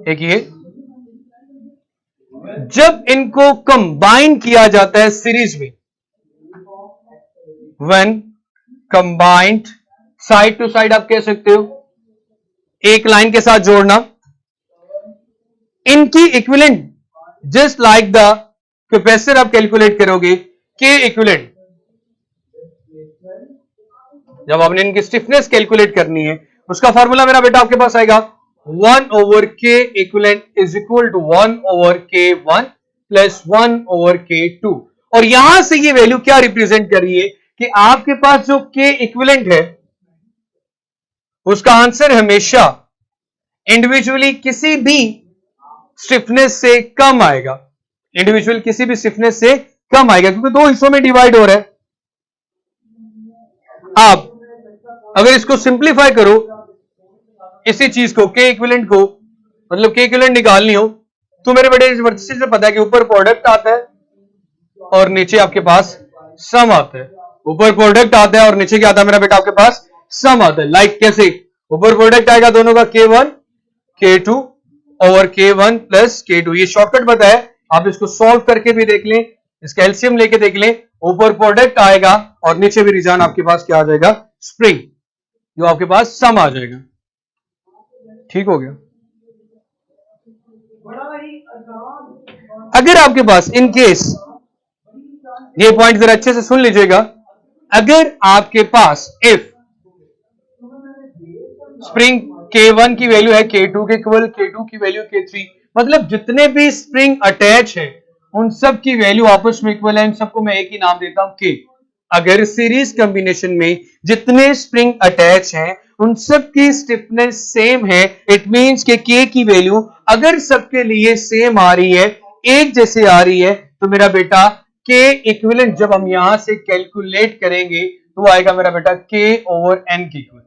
एक ये, जब इनको कंबाइन किया जाता है सीरीज में, when combined, side to side आप कह सकते हो, एक लाइन के साथ जोड़ना, इनकी equivalent just like the capacitor आप कैलकुलेट करोगे, के इक्विवेलेंट, जब आपने इनकी स्टिफनेस कैलकुलेट करनी है, उसका फॉर्मूला मेरा बेटा आपके पास आएगा 1/k equivalent is equal to 1/k1 plus 1/k2। और यहां से ये वैल्यू क्या रिप्रेजेंट कर रही है कि आपके पास जो k इक्विवेलेंट है, उसका आंसर हमेशा इंडिविजुअली किसी भी स्टिफनेस से कम आएगा, इंडिविजुअल किसी भी स्टिफनेस से कम आएगा, क्योंकि दो हिस्सों में डिवाइड हो रहा है। आप अगर इसको सिंप्लीफाई करो, इसी चीज को के इक्विवेलेंट को, मतलब के इक्विवेलेंट निकालनी हो, तो मेरे बड़े वर्टिसेस से पता है कि ऊपर प्रोडक्ट आता है और नीचे आपके पास सम आता है। ऊपर प्रोडक्ट आता है और नीचे क्या आता है मेरा बेटा आपके पास सम आता है। लाइक कैसे, ऊपर प्रोडक्ट आएगा दोनों का k1 k2 over k1 plus k2, ये शॉर्टकट बताया, आप इसको सॉल्व करके भी देख लें, इसका एलसीएम लेके देख लें। ऊपर प्रोडक्ट आएगा और नीचे भी रिजान आपके पास क्या आ जाएगा, स्प्रिंग, जो आपके पास सम आ जाएगा। ठीक हो गया। अगर आपके पास इन केस, ये पॉइंट जरा अच्छे से सुन लीजिएगा, अगर आपके पास इफ स्प्रिंग K1 की वैल्यू है K2 के इक्वल, K2 की वैल्यू K3, मतलब जितने भी स्प्रिंग अटैच है उन सब की वैल्यू आपस में इक्वल है, इन सबको मैं एक ही नाम देता हूं K। अगर सीरीज कॉम्बिनेशन में जितने स्प्रिंग अटैच हैं उन सब की स्टिफनेस सेम है, इट मींस कि K की वैल्यू अगर सबके लिए सेम आ रही है, एक जैसे आ रही है, तो मेरा बेटा K इक्विवेलेंट जब हम यहां से कैलकुलेट करेंगे तो आएगा मेरा बेटा K ओवर N के equal,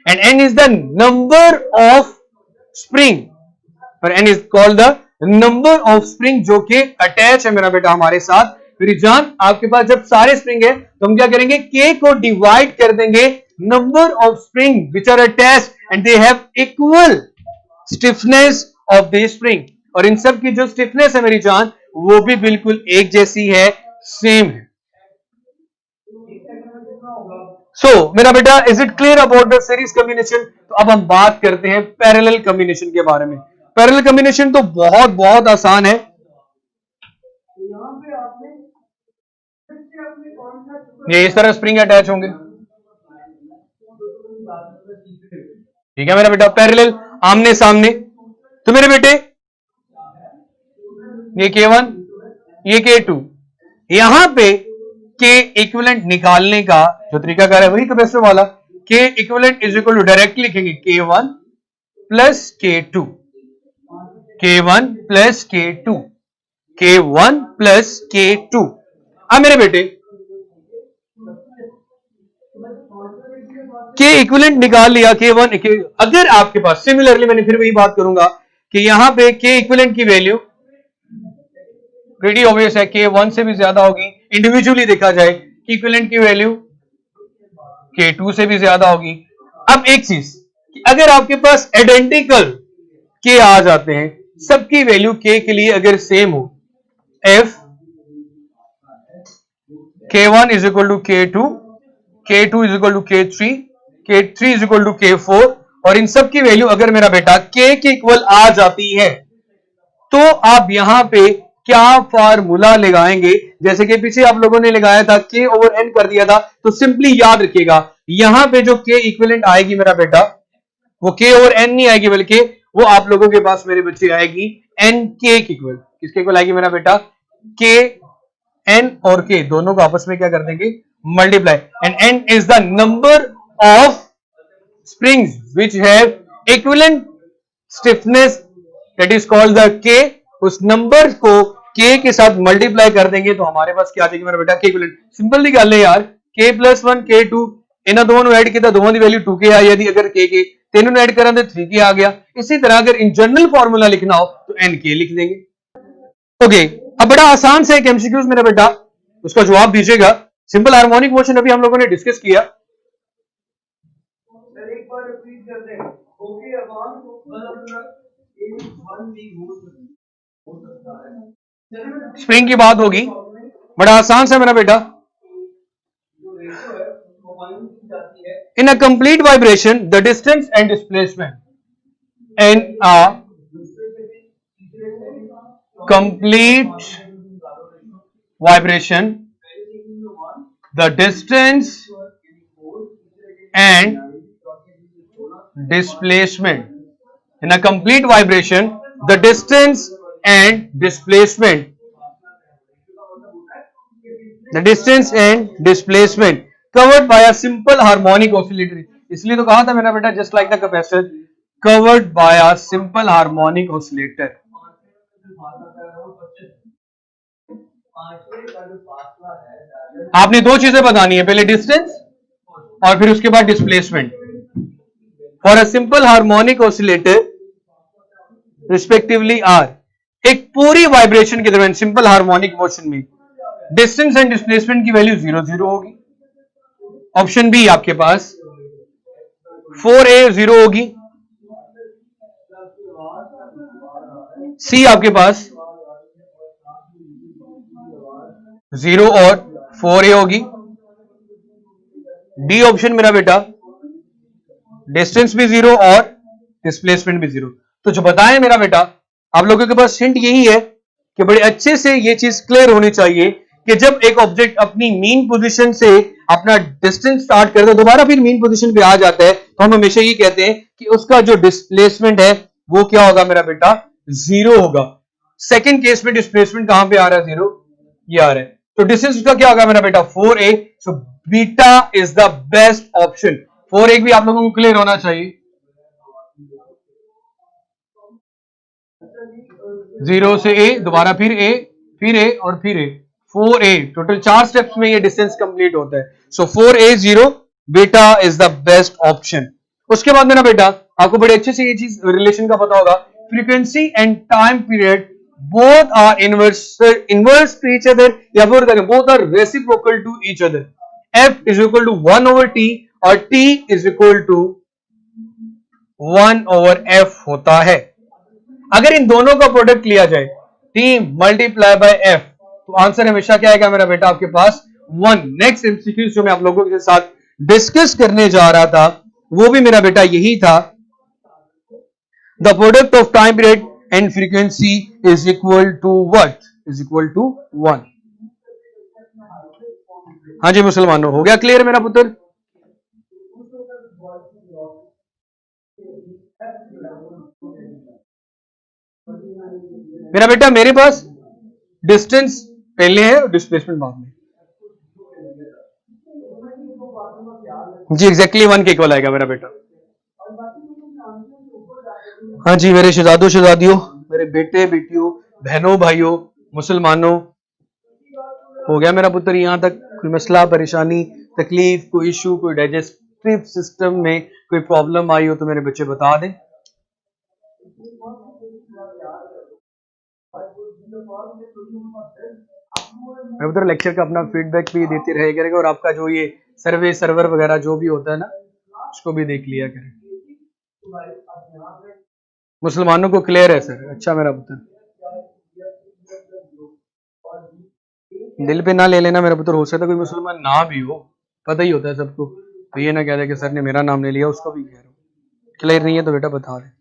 and n is the number of spring, और n is called the number of spring जो कि अटैच है मेरा बेटा हमारे साथ। फिर जान आपके पास जब सारे स्प्रिंग है तो हम क्या करेंगे, k को डिवाइड कर देंगे number of spring which are attach and they have equal stiffness of the spring, और इन सब की जो स्टिफनेस है मेरी जान वो भी बिल्कुल एक जैसी है, सेम है। सो मेरा बेटा, is it clear about the series combination? तो अब हम बात करते हैं पैरेलल कॉम्बिनेशन के बारे में। पैरेलल कॉम्बिनेशन तो बहुत बहुत आसान है। ये इस तरह स्प्रिंग अटैच होंगे, ठीक है मेरा बेटा, पैरेलल आमने सामने। तो मेरे बेटे ये K1 ये K2, यहां पे K इक्विवेलेंट निकालने का जो तरीका कर है वही कैपेसिटर वाला, K equivalent is equal to directly लिखेंगे K1 plus K2, K1 plus K2, K1 plus K2। अब मेरे बेटे K इक्विवेलेंट निकाल लिया, K1 अगर आपके पास सिमिलरली, मैंने फिर वही बात करूंगा कि यहां पे K इक्विवेलेंट की वैल्यू प्रीटी ऑब्वियस है, K1 से भी ज्यादा होगी। इंडिविजुअली देखा जाए इक्विवेलेंट की वैल्यू K2 से भी ज्यादा होगी। अब एक चीज, अगर आपके पास आइडेंटिकल K आ जाते हैं, सबकी वैल्यू K के लिए अगर सेम हो, F K1 is equal to K2, K2 is equal to K3, K3 is equal to K4, और इन सब की वैल्यू अगर मेरा बेटा K के इक्वल आ जाती है, तो आप यहां पे क्या फार्मूला लगाएंगे? जैसे कि पीछे आप लोगों ने लगाया था K ओवर N कर दिया था, तो सिंपली याद रखिएगा यहां पे जो K इक्विवेलेंट आएगी मेरा बेटा, वो K ओवर N नहीं आएगी, बल्कि वो आप लोगों के पास मेरे बच्चे आएगी N K की इक्वल। किसके इक्वल आएगी मेरा बेटा? K, N और K दोनों को आपस में क्या कर देंगे? Multiply. And N is the number of springs which have equivalent stiffness, that is called the K। उस नंबर को K के साथ मल्टीप्लाई कर देंगे तो हमारे पास क्या आ जाएगी मेरा बेटा? K equivalent. सिंपल दी गल है यार, K प्लस 1 K2 इन्हों दोनों को ऐड किया, दोनों की वैल्यू 2K आई। यदि अगर K के तीनों ऐड करें तो 3K आ गया। इसी तरह अगर इन जनरल फॉर्मूला लिखना हो तो NK लिख देंगे। ओके, अब बड़ा आसान से एक एमसीक्यूज मेरा बेटा, उसका जवाब दीजिएगा। सिंपल हार्मोनिक मोशन अभी हम लोगों ने डिस्कस किया। एक बार रिपीट कर दें। ओके, स्प्रिंग की बात होगी, बड़ा आसान सा मेरा बेटा। In a complete vibration the distance and displacement in a complete vibration the distance and displacement in a complete vibration the distance and displacement covered by a simple harmonic oscillator। इसलिए तो कहा था मेरा बेटा just like the capacitor covered by a simple harmonic oscillator। आपने दो चीजें बतानी है, पहले डिस्टेंस और फिर उसके बाद displacement. For a simple harmonic oscillator respectively are, एक पूरी वाइब्रेशन के दरमियान सिंपल हार्मोनिक मोशन में डिस्टेंस एंड डिस्प्लेसमेंट की वैल्यू 0 होगी। ऑप्शन बी आपके पास 4a 0 होगी, सी आपके पास 0 और 4a होगी, डी ऑप्शन मेरा बेटा डिस्टेंस भी 0 और डिस्प्लेसमेंट भी 0। तो जो बताएं मेरा बेटा, आप लोगों के पास हिंट यही है कि बड़े अच्छे से ये चीज क्लियर होनी चाहिए कि जब एक ऑब्जेक्ट अपनी मीन पोजीशन से अपना डिस्टेंस स्टार्ट करता है, दोबारा फिर मीन पोजीशन पे आ जाता है, तो हम हमेशा ये कहते हैं कि उसका जो डिस्प्लेसमेंट है वो क्या होगा मेरा बेटा? 0 होगा। सेकेंड केस में डिस्प्लेसमेंट कहां पे आ रहा है? 0, ये आ रहा है। तो डिस्टेंस उसका क्या होगा मेरा बेटा? 4a। So beta is the best option. 4a भी आप लोगों को क्लियर होना चाहिए। 0 से a, दोबारा फिर a, फिर a और फिर a, 4a। टोटल 4 स्टेप्स में ये डिस्टेंस कंप्लीट होता है। सो 4a 0, beta is the best option. उसके बाद मेरा बेटा आपको बड़े अच्छे से ये चीज रिलेशन का पता होगा, frequency and time period both are inverse to each other, या फिर both are reciprocal to each other. f is equal to 1 over t और t is equal to 1 over f होता है। अगर इन दोनों का प्रोडक्ट लिया जाए t मल्टीप्लाई बाय f, तो आंसर हमेशा क्या आएगा मेरा बेटा? आपके पास 1। नेक्स्ट एमसीक्यू जो मैं आप लोगों के साथ डिस्कस करने जा रहा था वो भी मेरा बेटा यही था, the product of time period and frequency is equal to what? Is equal to 1। हाँ जी मुसलमानों, हो गया क्लियर मेरा पुत्र? मेरा बेटा मेरे पास डिस्टेंस पहले है और डिस्प्लेसमेंट बाद में। जी एग्जैक्टली 1 के इक्वल आएगा मेरा बेटा। हाँ जी मेरे शहजादों शहजादियों, मेरे बेटे बेटियों, बहनों भाइयों, मुसलमानों, हो गया मेरा पुत्र यहां तक? कोई मसला, परेशानी, तकलीफ, कोई इशू, कोई डाइजेस्टिव सिस्टम में कोई प्रॉब्लम आई हो तो मेरे बच्चे बता दें। मेरा पुत्र लेक्चर का अपना फीडबैक भी देते रहे करेगा और आपका जो ये सर्वे सर्वर वगैरह जो भी होता है ना उसको भी देख लिया करें। मुसलमानों को क्लियर है सर। अच्छा मेरा पुत्र, दिल पे ना ले लेना मेरा पुत्र, हो सकता है कोई मुसलमान ना भी हो, पता ही होता है सबको, तो ये ना कह दे कि सर ने मेरा नाम ले लिया, उसको भी कह रहा हूँ। क्लियर नहीं है तो बेटा बता दे।